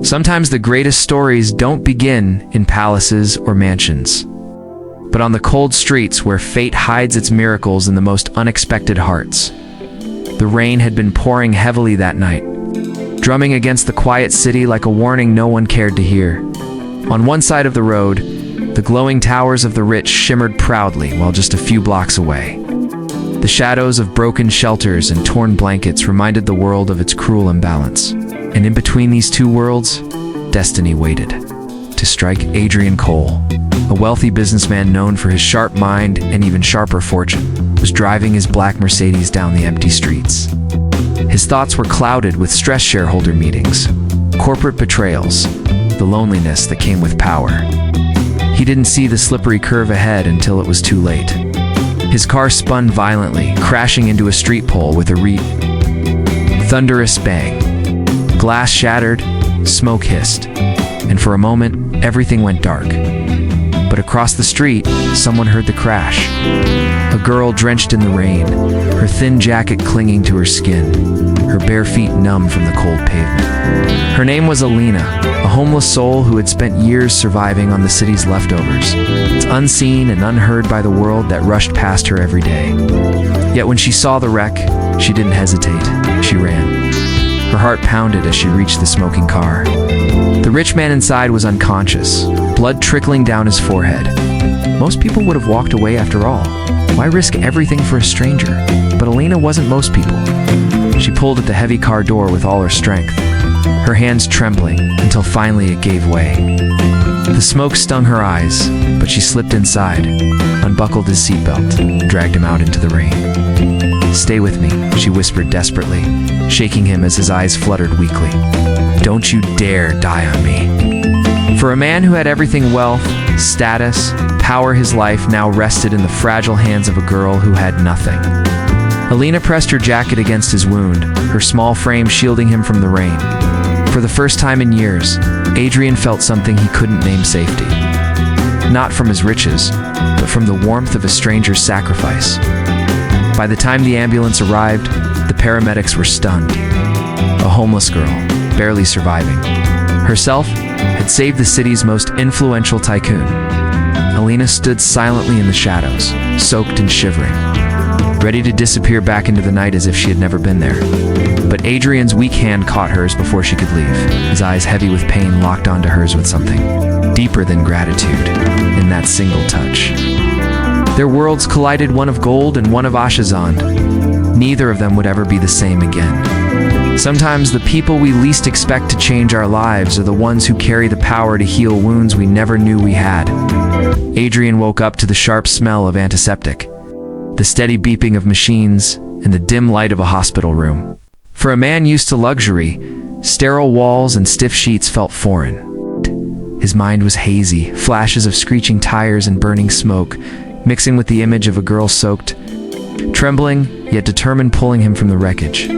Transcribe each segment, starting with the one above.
Sometimes the greatest stories don't begin in palaces or mansions, but on the cold streets where fate hides its miracles in the most unexpected hearts. The rain had been pouring heavily that night, drumming against the quiet city like a warning no one cared to hear. On one side of the road, the glowing towers of the rich shimmered proudly, while just a few blocks away, the shadows of broken shelters and torn blankets reminded the world of its cruel imbalance. And in between these two worlds, destiny waited to strike Adrian Cole. A wealthy businessman known for his sharp mind and even sharper fortune was driving his black Mercedes down the empty streets. His thoughts were clouded with stressed shareholder meetings, corporate betrayals, the loneliness that came with power. He didn't see the slippery curve ahead until it was too late. His car spun violently, crashing into a street pole with a thunderous bang. Glass shattered, smoke hissed, and for a moment, everything went dark. But across the street, someone heard the crash. A girl drenched in the rain, her thin jacket clinging to her skin, her bare feet numb from the cold pavement. Her name was Alina, a homeless soul who had spent years surviving on the city's leftovers. It's unseen and unheard by the world that rushed past her every day. Yet when she saw the wreck, she didn't hesitate. She ran. Her heart pounded as she reached the smoking car. The rich man inside was unconscious, blood trickling down his forehead. Most people would have walked away after all. Why risk everything for a stranger? But Alina wasn't most people. She pulled at the heavy car door with all her strength, her hands trembling until finally it gave way. The smoke stung her eyes, but she slipped inside, unbuckled his seatbelt, and dragged him out into the rain. "Stay with me," she whispered desperately, shaking him as his eyes fluttered weakly. "Don't you dare die on me." For a man who had everything, wealth, status, power, his life now rested in the fragile hands of a girl who had nothing. Alina pressed her jacket against his wound, her small frame shielding him from the rain. For the first time in years, Adrian felt something he couldn't name safety. Not from his riches, but from the warmth of a stranger's sacrifice. By the time the ambulance arrived, the paramedics were stunned. A homeless girl, barely surviving. Herself had saved the city's most influential tycoon. Alina stood silently in the shadows, soaked and shivering, ready to disappear back into the night as if she had never been there. But Adrian's weak hand caught hers before she could leave. His eyes, heavy with pain, locked onto hers with something deeper than gratitude in that single touch. Their worlds collided, one of gold and one of Ashazand. Neither of them would ever be the same again. Sometimes the people we least expect to change our lives are the ones who carry the power to heal wounds we never knew we had. Adrian woke up to the sharp smell of antiseptic, the steady beeping of machines, and the dim light of a hospital room. For a man used to luxury, sterile walls and stiff sheets felt foreign. His mind was hazy, flashes of screeching tires and burning smoke, mixing with the image of a girl soaked, trembling, yet determined, pulling him from the wreckage.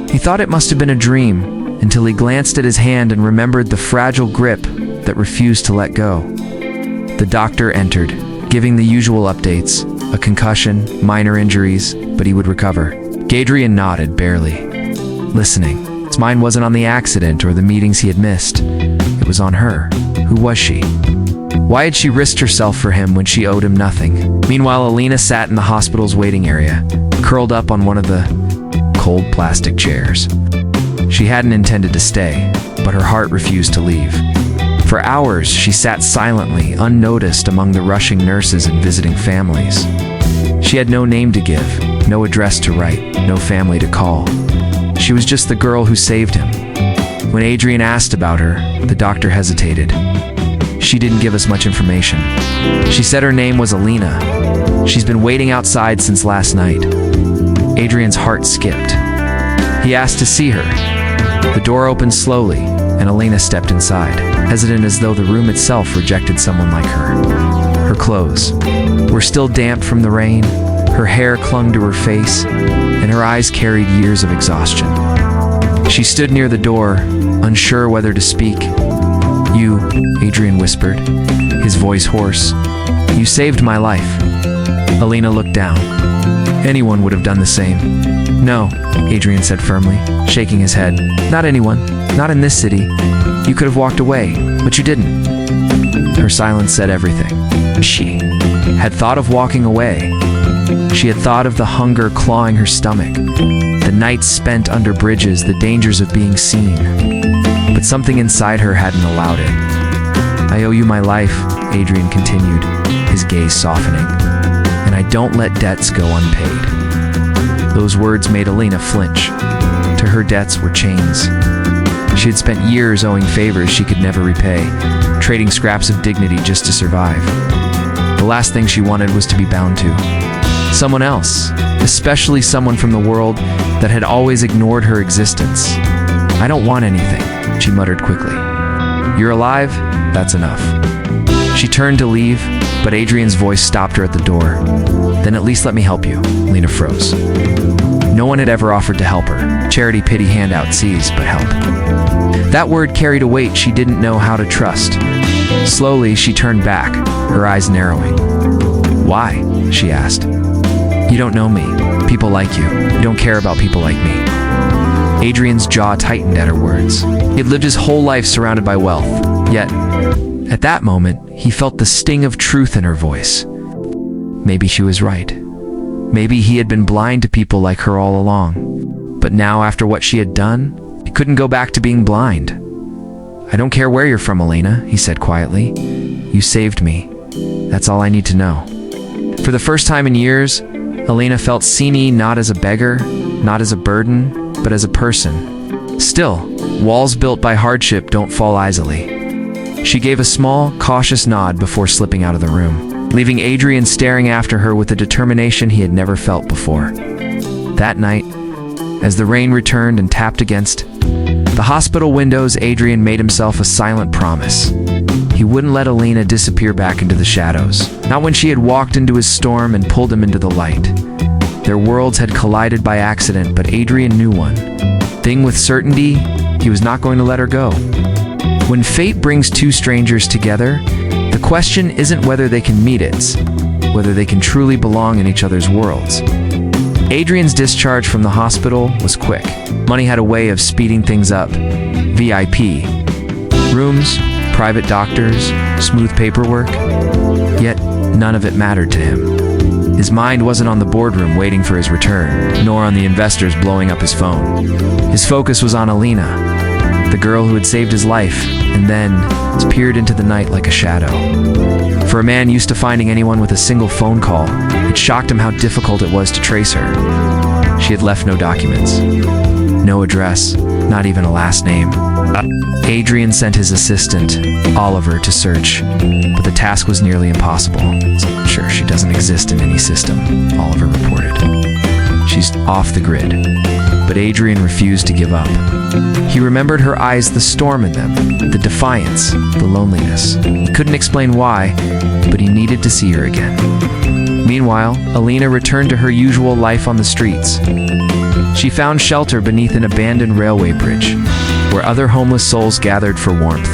He thought it must have been a dream, until he glanced at his hand and remembered the fragile grip that refused to let go. The doctor entered, giving the usual updates: a concussion, minor injuries, but he would recover. Adrian nodded, barely listening. His mind wasn't on the accident or the meetings he had missed. It was on her. Who was she? Why had she risked herself for him when she owed him nothing? Meanwhile, Alina sat in the hospital's waiting area, curled up on one of the cold plastic chairs. She hadn't intended to stay, but her heart refused to leave. For hours, she sat silently, unnoticed among the rushing nurses and visiting families. She had no name to give, no address to write, no family to call. She was just the girl who saved him. When Adrian asked about her, the doctor hesitated. She didn't give us much information. She said her name was Alina. She's been waiting outside since last night. Adrian's heart skipped. He asked to see her. The door opened slowly, and Alina stepped inside, hesitant as though the room itself rejected someone like her. Her clothes were still damp from the rain, her hair clung to her face, and her eyes carried years of exhaustion. She stood near the door, unsure whether to speak. "You," Adrian whispered, his voice hoarse. "You saved my life." Alina looked down. Anyone would have done the same. No, Adrian said firmly, shaking his head. Not anyone. Not in this city. You could have walked away, but you didn't. Her silence said everything. She had thought of walking away. She had thought of the hunger clawing her stomach, the nights spent under bridges, the dangers of being seen. But something inside her hadn't allowed it. I owe you my life, Adrian continued, his gaze softening. And I don't let debts go unpaid. Those words made Alina flinch. To her, debts were chains. She had spent years owing favors she could never repay, trading scraps of dignity just to survive. The last thing she wanted was to be bound to someone else, especially someone from the world that had always ignored her existence. I don't want anything, she muttered quickly. You're alive? That's enough. She turned to leave, but Adrian's voice stopped her at the door. Then at least let me help you, Alina froze. No one had ever offered to help her. Charity, pity, handout, sees, but help. That word carried a weight she didn't know how to trust. Slowly, she turned back, her eyes narrowing. Why? She asked. You don't know me. People like you. You don't care about people like me. Adrian's jaw tightened at her words. He had lived his whole life surrounded by wealth. Yet, at that moment, he felt the sting of truth in her voice. Maybe she was right. Maybe he had been blind to people like her all along. But now, after what she had done, he couldn't go back to being blind. I don't care where you're from, Alina, he said quietly. You saved me. That's all I need to know. For the first time in years, Alina felt seen not as a beggar, not as a burden, but as a person. Still, walls built by hardship don't fall easily. She gave a small, cautious nod before slipping out of the room, leaving Adrian staring after her with a determination he had never felt before. That night, as the rain returned and tapped against the hospital windows, Adrian made himself a silent promise. He wouldn't let Alina disappear back into the shadows, not when she had walked into his storm and pulled him into the light. Their worlds had collided by accident, but Adrian knew one thing with certainty: he was not going to let her go. When fate brings two strangers together, the question isn't whether they can meet, it's whether they can truly belong in each other's worlds. Adrian's discharge from the hospital was quick. Money had a way of speeding things up. VIP rooms, private doctors, smooth paperwork. Yet, none of it mattered to him. His mind wasn't on the boardroom waiting for his return, nor on the investors blowing up his phone. His focus was on Alina, the girl who had saved his life, and then peered into the night like a shadow. For a man used to finding anyone with a single phone call, it shocked him how difficult it was to trace her. She had left no documents, no address, not even a last name. Adrian sent his assistant, Oliver, to search, but the task was nearly impossible. Sure, she doesn't exist in any system, Oliver reported. She's off the grid. But Adrian refused to give up. He remembered her eyes, the storm in them, the defiance, the loneliness. He couldn't explain why, but he needed to see her again. Meanwhile, Alina returned to her usual life on the streets. She found shelter beneath an abandoned railway bridge, where other homeless souls gathered for warmth.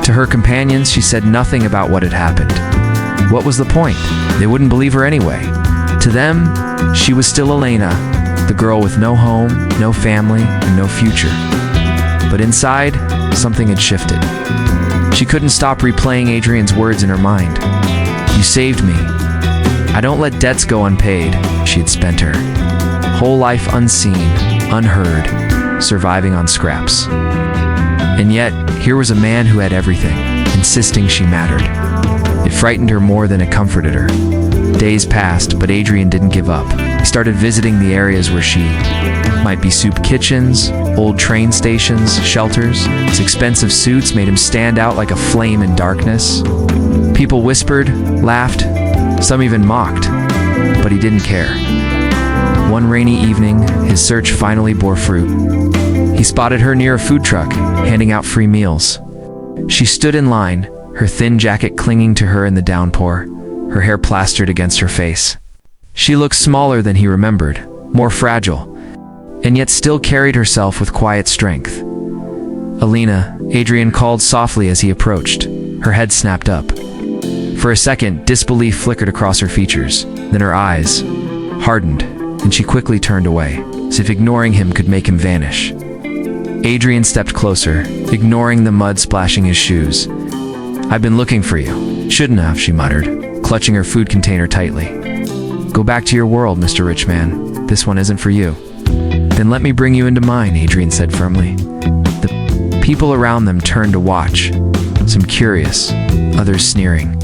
To her companions, she said nothing about what had happened. What was the point? They wouldn't believe her anyway. To them, she was still Alina, the girl with no home, no family, and no future. But inside, something had shifted. She couldn't stop replaying Adrian's words in her mind. You saved me. I don't let debts go unpaid, she had spent her whole life unseen, unheard, surviving on scraps. And yet, here was a man who had everything, insisting she mattered. It frightened her more than it comforted her. Days passed, but Adrian didn't give up. He started visiting the areas where she might be soup kitchens, old train stations, shelters. His expensive suits made him stand out like a flame in darkness. People whispered, laughed, some even mocked, but he didn't care. One rainy evening, his search finally bore fruit. He spotted her near a food truck, handing out free meals. She stood in line, her thin jacket clinging to her in the downpour, her hair plastered against her face. She looked smaller than he remembered, more fragile, and yet still carried herself with quiet strength. Alina, Adrian called softly as he approached. Her head snapped up. For a second, disbelief flickered across her features. Then her eyes, hardened, and she quickly turned away, as if ignoring him could make him vanish. Adrian stepped closer, ignoring the mud splashing his shoes. "I've been looking for you." "Shouldn't have," she muttered, clutching her food container tightly. "Go back to your world, Mr. Rich Man. This one isn't for you." "Then let me bring you into mine," Adrian said firmly. The people around them turned to watch, some curious, others sneering.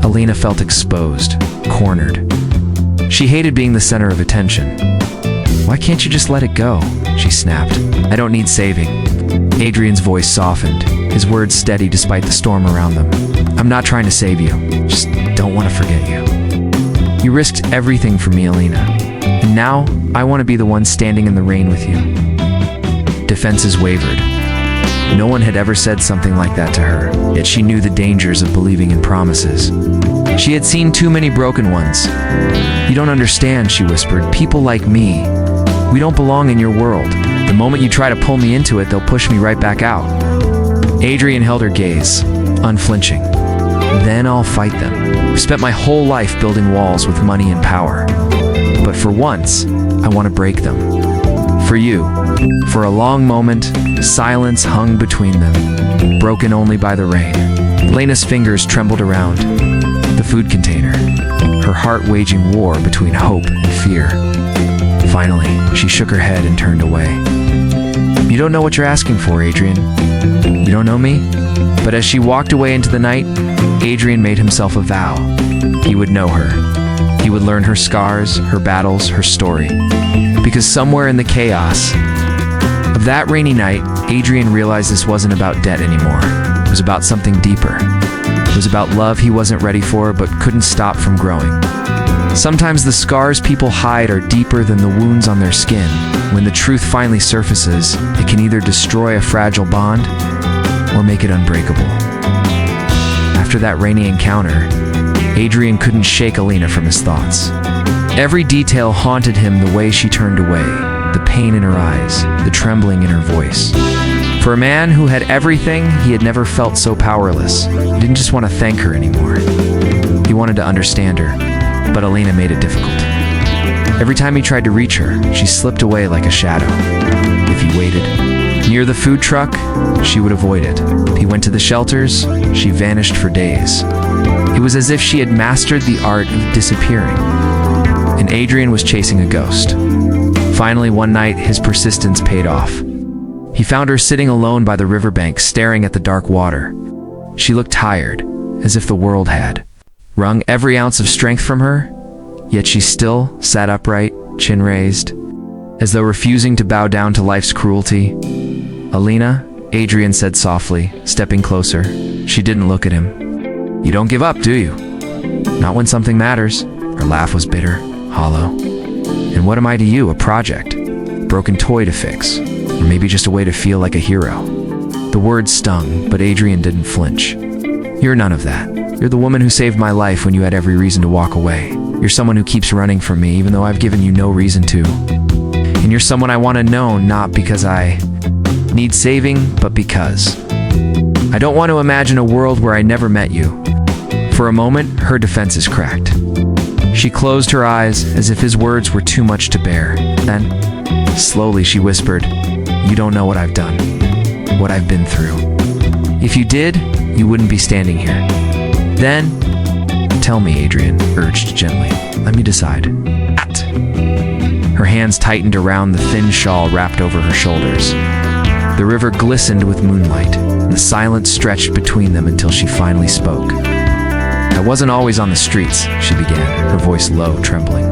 Alina felt exposed, cornered. She hated being the center of attention. "Why can't you just let it go?" she snapped. "I don't need saving." Adrian's voice softened, his words steady despite the storm around them. "I'm not trying to save you, just don't want to forget you. You risked everything for me, Alina, and now I want to be the one standing in the rain with you." Defenses wavered. No one had ever said something like that to her, yet she knew the dangers of believing in promises. She had seen too many broken ones. "You don't understand," she whispered. "People like me, we don't belong in your world. The moment you try to pull me into it, they'll push me right back out." Adrian held her gaze, unflinching. "Then I'll fight them. I've spent my whole life building walls with money and power. But for once, I want to break them. For you." For a long moment, silence hung between them, broken only by the rain. Lena's fingers trembled around the food container, her heart waging war between hope and fear. Finally, she shook her head and turned away. "You don't know what you're asking for, Adrian. You don't know me?" But as she walked away into the night, Adrian made himself a vow. He would know her. He would learn her scars, her battles, her story. Because somewhere in the chaos of that rainy night, Adrian realized this wasn't about debt anymore. It was about something deeper. It was about love he wasn't ready for but couldn't stop from growing. Sometimes the scars people hide are deeper than the wounds on their skin. When the truth finally surfaces, it can either destroy a fragile bond or make it unbreakable. After that rainy encounter, Adrian couldn't shake Alina from his thoughts. Every detail haunted him: the way she turned away, the pain in her eyes, the trembling in her voice. For a man who had everything, he had never felt so powerless. He didn't just want to thank her anymore. He wanted to understand her, but Alina made it difficult. Every time he tried to reach her, she slipped away like a shadow. If he waited near the food truck, she would avoid it. If he went to the shelters, she vanished for days. It was as if she had mastered the art of disappearing, and Adrian was chasing a ghost. Finally, one night, his persistence paid off. He found her sitting alone by the riverbank, staring at the dark water. She looked tired, as if the world had wrung every ounce of strength from her, yet she still sat upright, chin raised, as though refusing to bow down to life's cruelty. "Alina," Adrian said softly, stepping closer. She didn't look at him. "You don't give up, do you?" "Not when something matters." Her laugh was bitter, hollow. "And what am I to you, a project? A broken toy to fix? Or maybe just a way to feel like a hero?" The words stung, but Adrian didn't flinch. "You're none of that. You're the woman who saved my life when you had every reason to walk away. You're someone who keeps running from me even though I've given you no reason to. And you're someone I want to know, not because I need saving, but because I don't want to imagine a world where I never met you." For a moment, her defenses cracked. She closed her eyes as if his words were too much to bear. Then, slowly she whispered, "You don't know what I've done, what I've been through. If you did, you wouldn't be standing here." "Then, tell me," Adrian urged gently. "Let me decide." Her hands tightened around the thin shawl wrapped over her shoulders. The river glistened with moonlight, and the silence stretched between them until she finally spoke. "I wasn't always on the streets," she began, her voice low, trembling.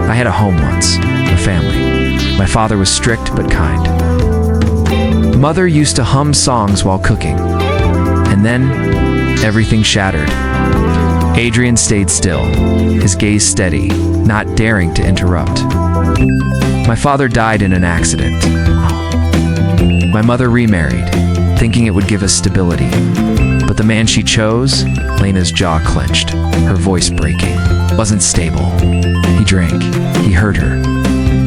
"I had a home once, a family. My father was strict but kind. Mother used to hum songs while cooking. And then, everything shattered." Adrian stayed still, his gaze steady, not daring to interrupt. "My father died in an accident. My mother remarried, thinking it would give us stability. But the man she chose," Lena's jaw clenched, her voice breaking, "wasn't stable. He drank. He hurt her.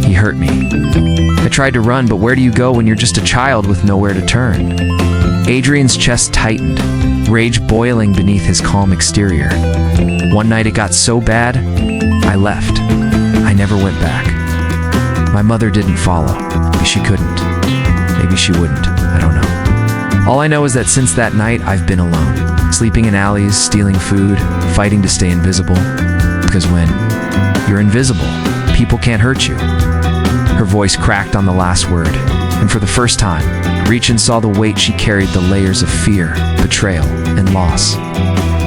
He hurt me. I tried to run, but where do you go when you're just a child with nowhere to turn?" Adrian's chest tightened, rage boiling beneath his calm exterior. "One night it got so bad, I left. I never went back. My mother didn't follow. Maybe she couldn't. Maybe she wouldn't. I don't know. All I know is that since that night, I've been alone. Sleeping in alleys, stealing food, fighting to stay invisible. Because when you're invisible, people can't hurt you. Her voice cracked on the last word, and for the first time, I reached and saw the weight she carried, the layers of fear, betrayal, and loss.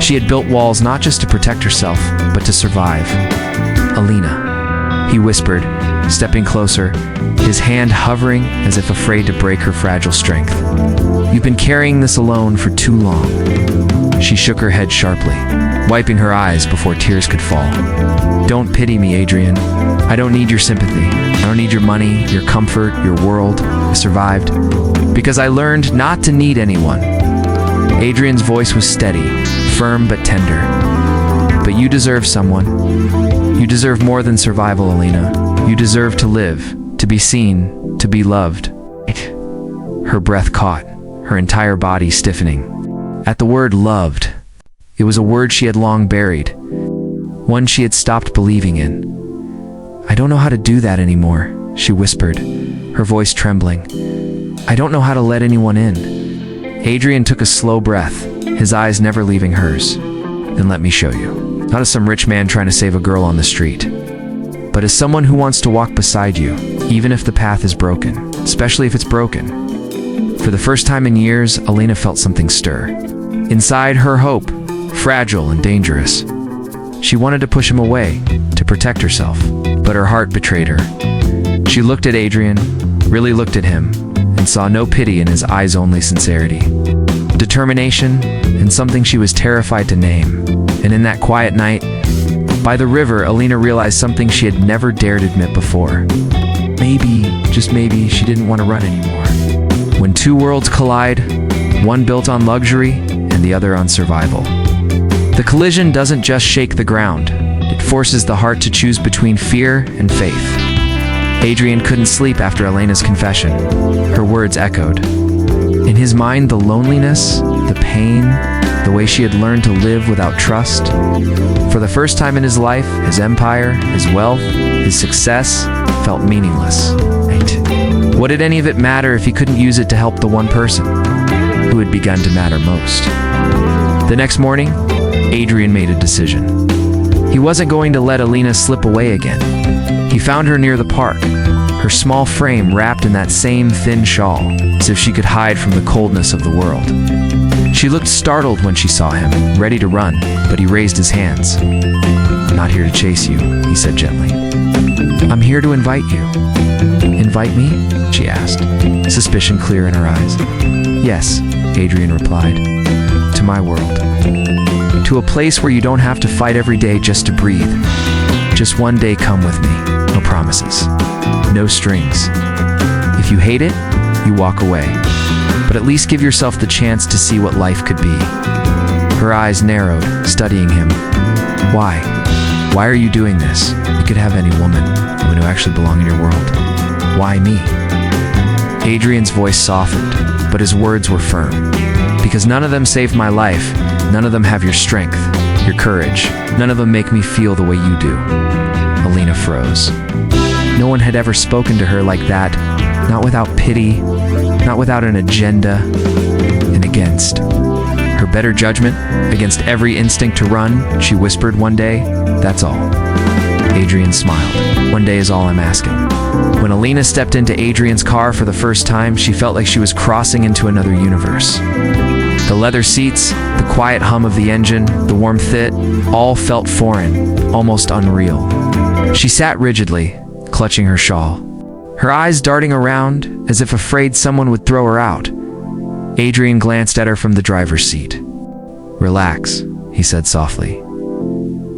She had built walls not just to protect herself, but to survive. "Alina," he whispered, stepping closer, his hand hovering as if afraid to break her fragile strength. "You've been carrying this alone for too long." She shook her head sharply, wiping her eyes before tears could fall. "Don't pity me, Adrian. I don't need your sympathy. I don't need your money, your comfort, your world. I survived because I learned not to need anyone." Adrian's voice was steady, firm but tender. "But you deserve someone. You deserve more than survival, Alina. You deserve to live, to be seen, to be loved." Her breath caught, her entire body stiffening. At the word loved, it was a word she had long buried, one she had stopped believing in. "I don't know how to do that anymore," she whispered, her voice trembling. "I don't know how to let anyone in." Adrian took a slow breath, his eyes never leaving hers. "Then let me show you. Not as some rich man trying to save a girl on the street, but as someone who wants to walk beside you, even if the path is broken, especially if it's broken." For the first time in years, Alina felt something stir. Inside her hope, fragile and dangerous. She wanted to push him away, to protect herself, but her heart betrayed her. She looked at Adrian, really looked at him, and saw no pity in his eyes-only sincerity. Determination, and something she was terrified to name. And in that quiet night, by the river, Alina realized something she had never dared admit before. Maybe, just maybe, she didn't want to run anymore. When two worlds collide, one built on luxury and the other on survival. The collision doesn't just shake the ground, it forces the heart to choose between fear and faith. Adrian couldn't sleep after Alina's confession. Her words echoed. In his mind, the loneliness, the pain, the way she had learned to live without trust. For the first time in his life, his empire, his wealth, his success felt meaningless. What did any of it matter if he couldn't use it to help the one person who had begun to matter most? The next morning, Adrian made a decision. He wasn't going to let Alina slip away again. He found her near the park, her small frame wrapped in that same thin shawl, as if she could hide from the coldness of the world. She looked startled when she saw him, ready to run, but he raised his hands. "I'm not here to chase you," he said gently. "I'm here to invite you." "Invite me?" she asked, suspicion clear in her eyes. "Yes," Adrian replied, "to my world. To a place where you don't have to fight every day just to breathe. Just one day come with me. No promises. No strings. If you hate it, you walk away. But at least give yourself the chance to see what life could be." Her eyes narrowed, studying him. "Why? Why are you doing this? You could have any woman who actually belong in your world. Why me?" Adrian's voice softened, but his words were firm. "Because none of them saved my life. None of them have your strength, your courage. None of them make me feel the way you do." Alina froze. No one had ever spoken to her like that, not without pity, not without an agenda, and against her better judgment, against every instinct to run. She whispered one day, "That's all." Adrian smiled. "One day is all I'm asking." When Alina stepped into Adrian's car for the first time, she felt like she was crossing into another universe. The leather seats, the quiet hum of the engine, the warm fit, all felt foreign, almost unreal. She sat rigidly, clutching her shawl, her eyes darting around as if afraid someone would throw her out. Adrian glanced at her from the driver's seat. "Relax," he said softly.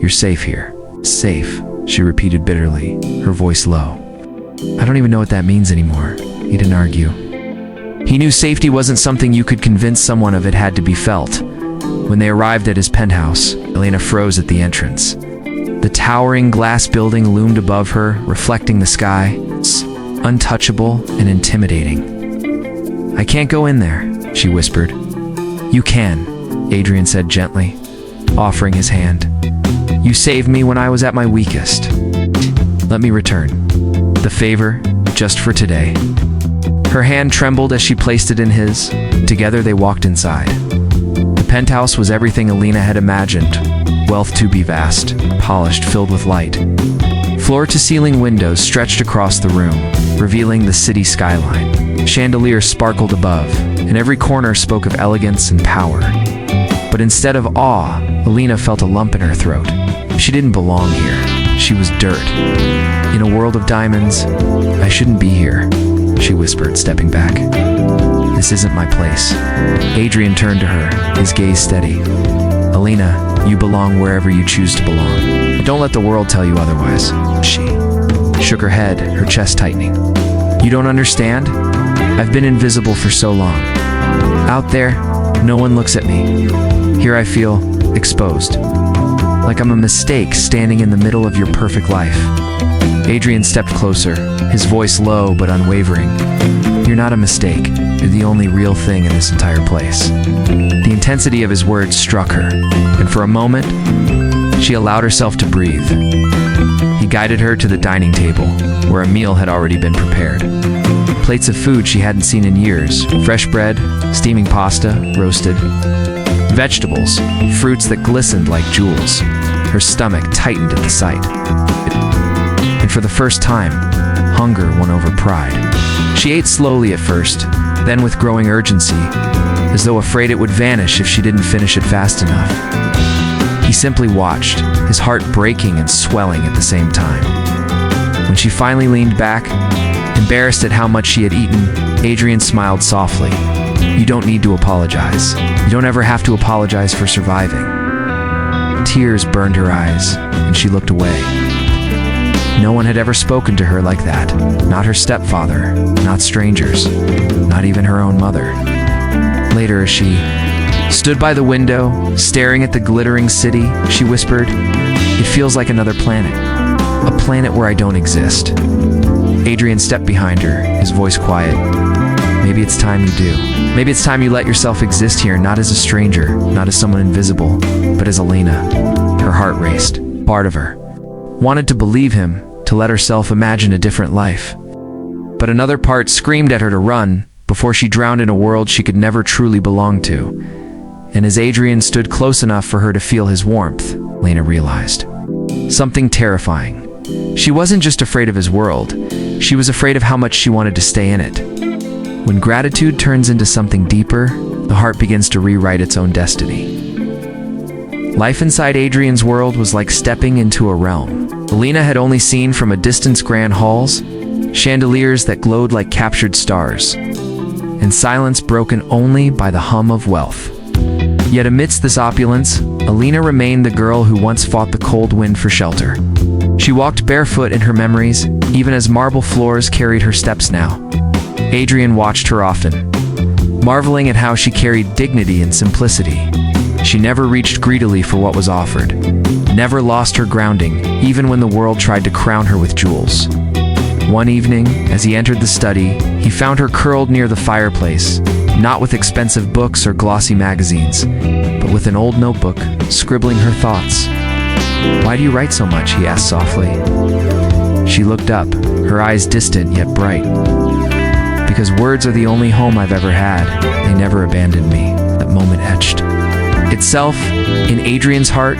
"You're safe here." "Safe," she repeated bitterly, her voice low. "I don't even know what that means anymore." He didn't argue. He knew safety wasn't something you could convince someone of, it had to be felt. When they arrived at his penthouse, Alina froze at the entrance. The towering glass building loomed above her, reflecting the sky, untouchable and intimidating. "I can't go in there," she whispered. "You can," Adrian said gently, offering his hand. "You saved me when I was at my weakest." Let me return the favor just for today." Her hand trembled as she placed it in his. Together they walked inside. The penthouse was everything Alina had imagined. Wealth to be vast, polished, filled with light. Floor-to-ceiling windows stretched across the room, revealing the city skyline. Chandeliers sparkled above, and every corner spoke of elegance and power. But instead of awe, Alina felt a lump in her throat. She didn't belong here. She was dirt. "In a world of diamonds, I shouldn't be here," she whispered, stepping back. "This isn't my place." Adrian turned to her, his gaze steady. "Alina, you belong wherever you choose to belong. Don't let the world tell you otherwise." She shook her head, her chest tightening. "You don't understand? I've been invisible for so long. Out there, no one looks at me. Here I feel exposed. Like I'm a mistake standing in the middle of your perfect life." Adrian stepped closer, his voice low but unwavering. "You're not a mistake. You're the only real thing in this entire place." The intensity of his words struck her, and for a moment, she allowed herself to breathe. He guided her to the dining table, where a meal had already been prepared. Plates of food she hadn't seen in years: fresh bread, steaming pasta, roasted vegetables, fruits that glistened like jewels. Her stomach tightened at the sight. And for the first time, hunger won over pride. She ate slowly at first, then with growing urgency, as though afraid it would vanish if she didn't finish it fast enough. He simply watched, his heart breaking and swelling at the same time. When she finally leaned back, embarrassed at how much she had eaten, Adrian smiled softly. "You don't need to apologize. You don't ever have to apologize for surviving." Tears burned her eyes, and she looked away. No one had ever spoken to her like that. Not her stepfather, not strangers, not even her own mother. Later, as she stood by the window, staring at the glittering city, she whispered, "It feels like another planet. A planet where I don't exist." Adrian stepped behind her, his voice quiet. "Maybe it's time you do. Maybe it's time you let yourself exist here, not as a stranger, not as someone invisible, but as Alina." Her heart raced. Part of her wanted to believe him, to let herself imagine a different life. But another part screamed at her to run before she drowned in a world she could never truly belong to. And as Adrian stood close enough for her to feel his warmth, Lena realized something terrifying. She wasn't just afraid of his world, she was afraid of how much she wanted to stay in it. When gratitude turns into something deeper, the heart begins to rewrite its own destiny. Life inside Adrian's world was like stepping into a realm Alina had only seen from a distance: grand halls, chandeliers that glowed like captured stars, and silence broken only by the hum of wealth. Yet amidst this opulence, Alina remained the girl who once fought the cold wind for shelter. She walked barefoot in her memories, even as marble floors carried her steps now. Adrian watched her often, marveling at how she carried dignity and simplicity. She never reached greedily for what was offered, never lost her grounding, even when the world tried to crown her with jewels. One evening, as he entered the study, he found her curled near the fireplace, not with expensive books or glossy magazines, but with an old notebook, scribbling her thoughts. "Why do you write so much?" he asked softly. She looked up, her eyes distant yet bright. "Because words are the only home I've ever had. They never abandoned me." That moment etched itself in Adrian's heart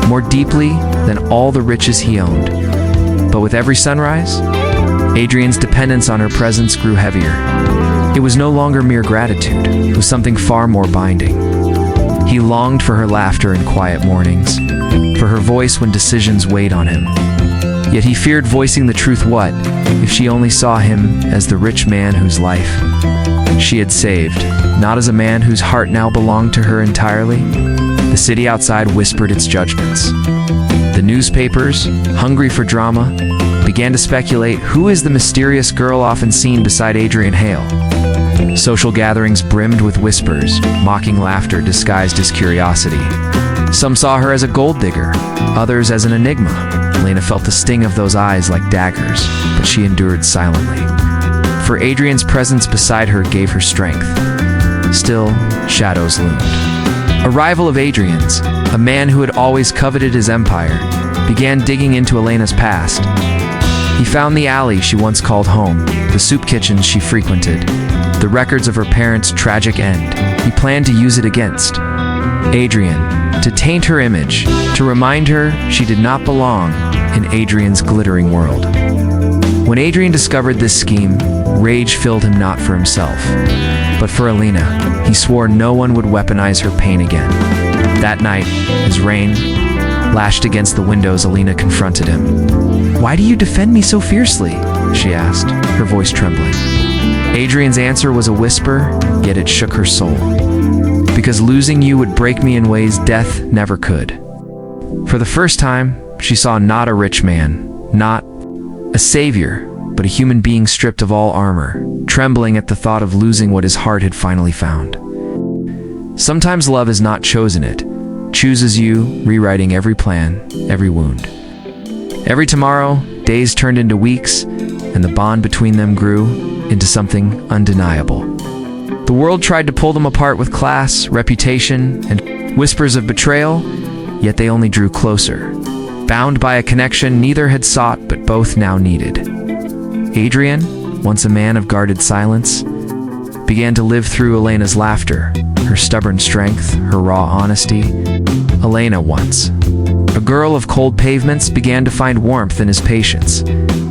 more deeply than all the riches he owned. But with every sunrise, Adrian's dependence on her presence grew heavier. It was no longer mere gratitude, it was something far more binding. He longed for her laughter in quiet mornings, for her voice when decisions weighed on him. Yet he feared voicing the truth. What if she only saw him as the rich man whose life she had saved, not as a man whose heart now belonged to her entirely? The city outside whispered its judgments. The newspapers, hungry for drama, began to speculate, who is the mysterious girl often seen beside Adrian Hale? Social gatherings brimmed with whispers, mocking laughter disguised as curiosity. Some saw her as a gold digger, others as an enigma. Lena felt the sting of those eyes like daggers, but she endured silently. For Adrian's presence beside her gave her strength. Still, shadows loomed. A rival of Adrian's, a man who had always coveted his empire, began digging into Elena's past. He found the alley she once called home, the soup kitchen she frequented, the records of her parents' tragic end. He planned to use it against Adrian, to taint her image, to remind her she did not belong in Adrian's glittering world. When Adrian discovered this scheme, rage filled him not for himself, but for Alina. He swore no one would weaponize her pain again. That night, as rain lashed against the windows, Alina confronted him. "Why do you defend me so fiercely?" she asked, her voice trembling. Adrian's answer was a whisper, yet it shook her soul. "Because losing you would break me in ways death never could." For the first time, she saw not a rich man, not a savior, but a human being stripped of all armor, trembling at the thought of losing what his heart had finally found. Sometimes love is not chosen, it chooses you, rewriting every plan, every wound. Every tomorrow, days turned into weeks, and the bond between them grew into something undeniable. The world tried to pull them apart with class, reputation, and whispers of betrayal, yet they only drew closer. Bound by a connection neither had sought but both now needed. Adrian, once a man of guarded silence, began to live through Elena's laughter, her stubborn strength, her raw honesty. Elena, once a girl of cold pavements, began to find warmth in his patience,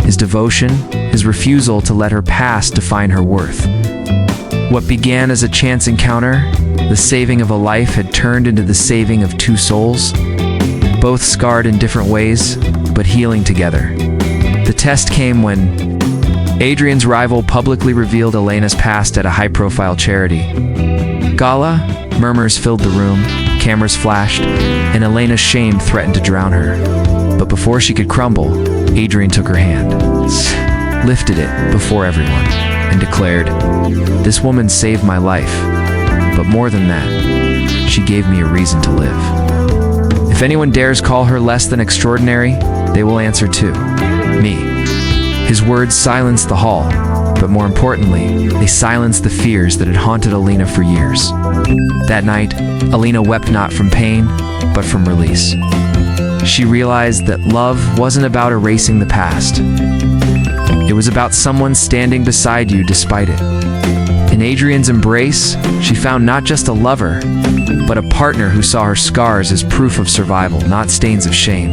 his devotion, his refusal to let her past define her worth. What began as a chance encounter, the saving of a life, had turned into the saving of two souls, both scarred in different ways, but healing together. The test came when Adrian's rival publicly revealed Elena's past at a high-profile charity gala. Murmurs filled the room, cameras flashed, and Elena's shame threatened to drown her. But before she could crumble, Adrian took her hand, lifted it before everyone, and declared, "This woman saved my life, but more than that, she gave me a reason to live. If anyone dares call her less than extraordinary, they will answer to me." His words silenced the hall, but more importantly, they silenced the fears that had haunted Alina for years. That night, Alina wept not from pain, but from release. She realized that love wasn't about erasing the past. It was about someone standing beside you despite it. In Adrian's embrace, she found not just a lover, but a partner who saw her scars as proof of survival, not stains of shame.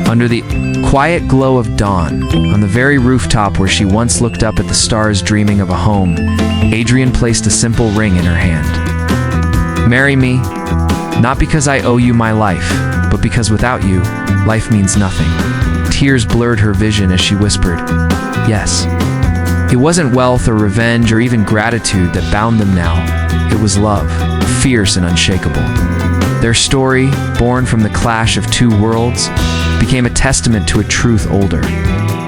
Under the quiet glow of dawn, on the very rooftop where she once looked up at the stars dreaming of a home, Adrian placed a simple ring in her hand. "Marry me, not because I owe you my life, but because without you, life means nothing." Tears blurred her vision as she whispered, "Yes." It wasn't wealth or revenge or even gratitude that bound them now. It was love, fierce and unshakable. Their story, born from the clash of two worlds, became a testament to a truth older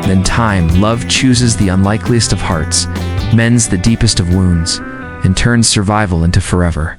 than time. Love chooses the unlikeliest of hearts, mends the deepest of wounds, and turns survival into forever.